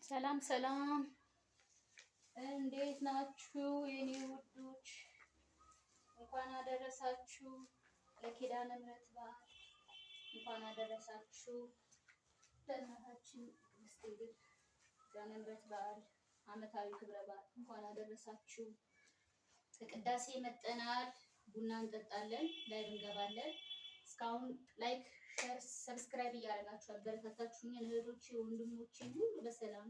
ሰላም ሰላም፣ እንዴት ናችሁ የኔ ውዶች? እንኳን አደረሳችሁ ለኪዳነ ምሕረት በዓል። እንኳን አደረሳችሁ ለእናታችን ቅድስት ድንግል ኪዳነ ምሕረት በዓል ዓመታዊ ክብረ በዓል እንኳን አደረሳችሁ። ከቅዳሴ መጠናል፣ ቡና እንጠጣለን፣ ላይቭ እንገባለን። እስካሁን ላይክ፣ ሼር፣ ሰብስክራይብ እያደረጋችሁ አበረታታችሁኝ እህቶቼ ወንድሞቼ ሁሉ በሰላም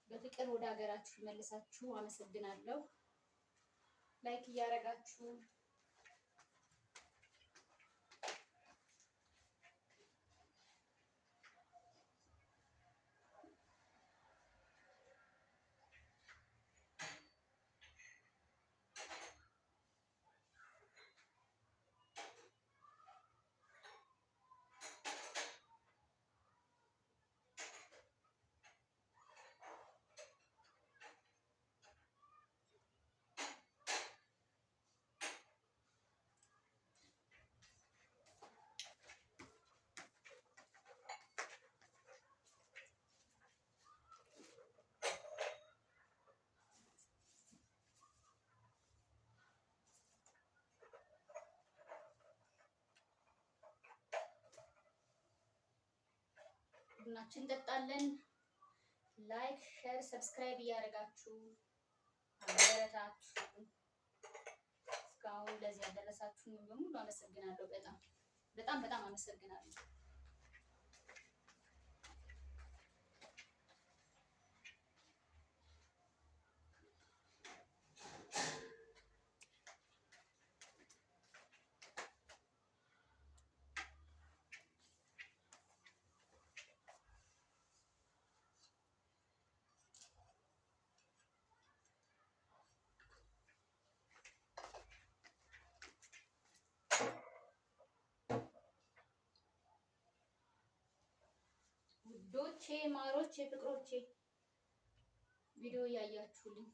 በፍቅር ወደ ሀገራችሁ መልሳችሁ አመሰግናለሁ። ላይክ እያደረጋችሁ ቡናችን እንጠጣለን። ላይክ፣ ሼር፣ ሰብስክራይብ እያደረጋችሁ አበረታችሁ። እስካሁን ለዚህ ያደረሳችሁኝ በሙሉ አመሰግናለሁ። በጣም አመሰግናለሁ። ውዶቼ ማሮቼ ፍቅሮቼ ቪዲዮ እያያችሁልኝ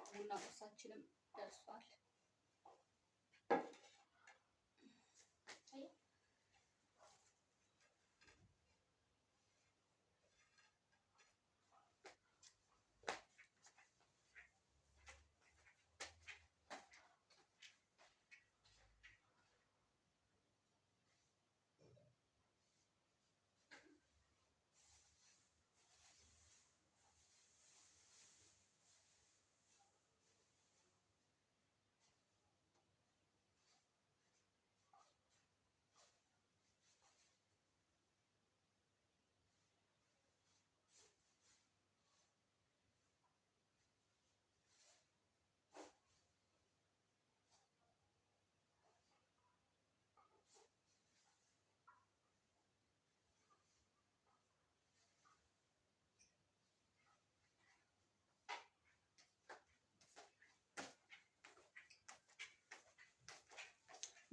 ቡና ቁርሳችንም ደርሷል።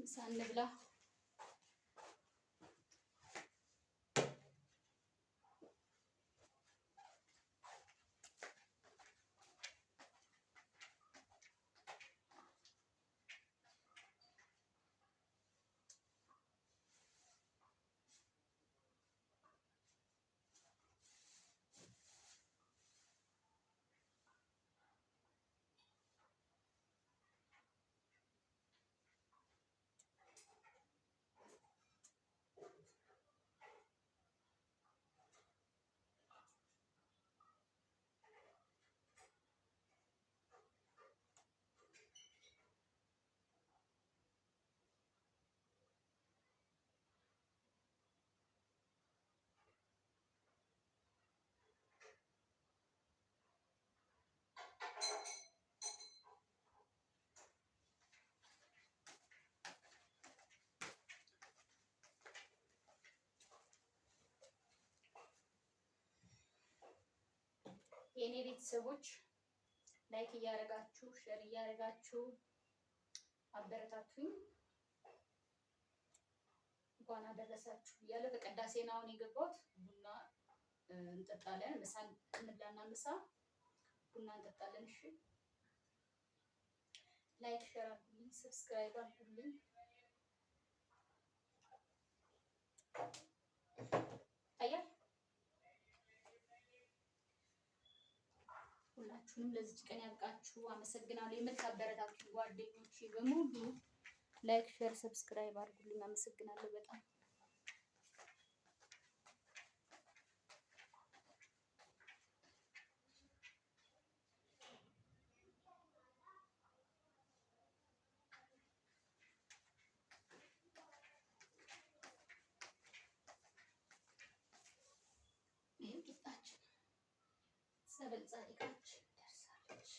ምሳ እንብላ። የኔ ቤተሰቦች ላይክ እያደረጋችሁ ሼር እያደረጋችሁ አበረታቱኝ። እንኳን አደረሳችሁ እያለ በቅዳሴ ነው አሁን የገባሁት። ቡና እንጠጣለን። ምሳ እንብላና ምሳ ቡና እንጠጣለን። እሺ ላይክ ሼር አድርጉልኝ፣ ሰብስክራይብ አድርጉልኝ። አያ ሁላችሁንም ለዚህ ቀን ያብቃችሁ። አመሰግናለሁ። የምታበረታቱ ጓደኞቼ በሙሉ ላይክ ሼር ሰብስክራይብ አድርጉልኝ። አመሰግናለሁ በጣም ሰብል ጻድቃችን ደርሳለች።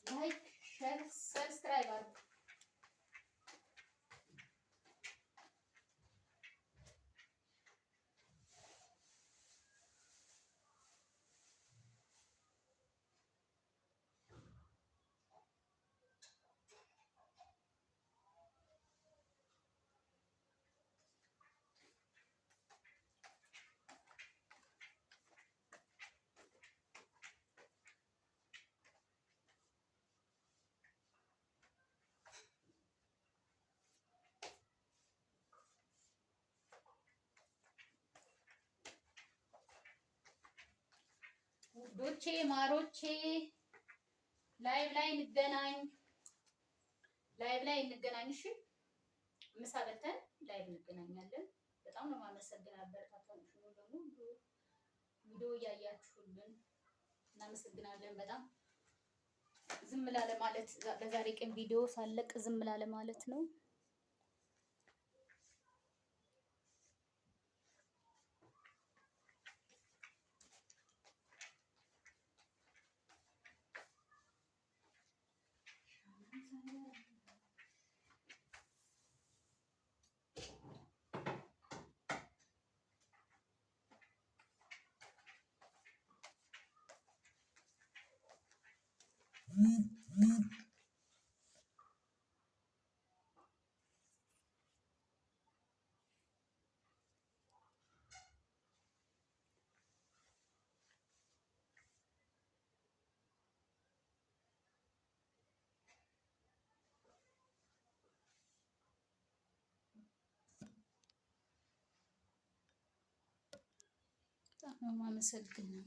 ላይክ ሼር ሰብስክራይብ አድርጉ። ውዶቼ ማሮቼ ላይቭ ላይ እንገናኝ፣ ላይቭ ላይ እንገናኝ። እሺ ምሳ በልተን ላይቭ እንገናኛለን። በጣም ነው የማመሰግነው። አበረታታችሁ ነው ደግሞ ቪዲዮ እያያችሁልን እናመሰግናለን። በጣም ዝም ላለ ማለት በዛሬ ቀን ቪዲዮ ሳለቅ ዝም ላለ ማለት ነው። በጣም ነው የማመሰግነው።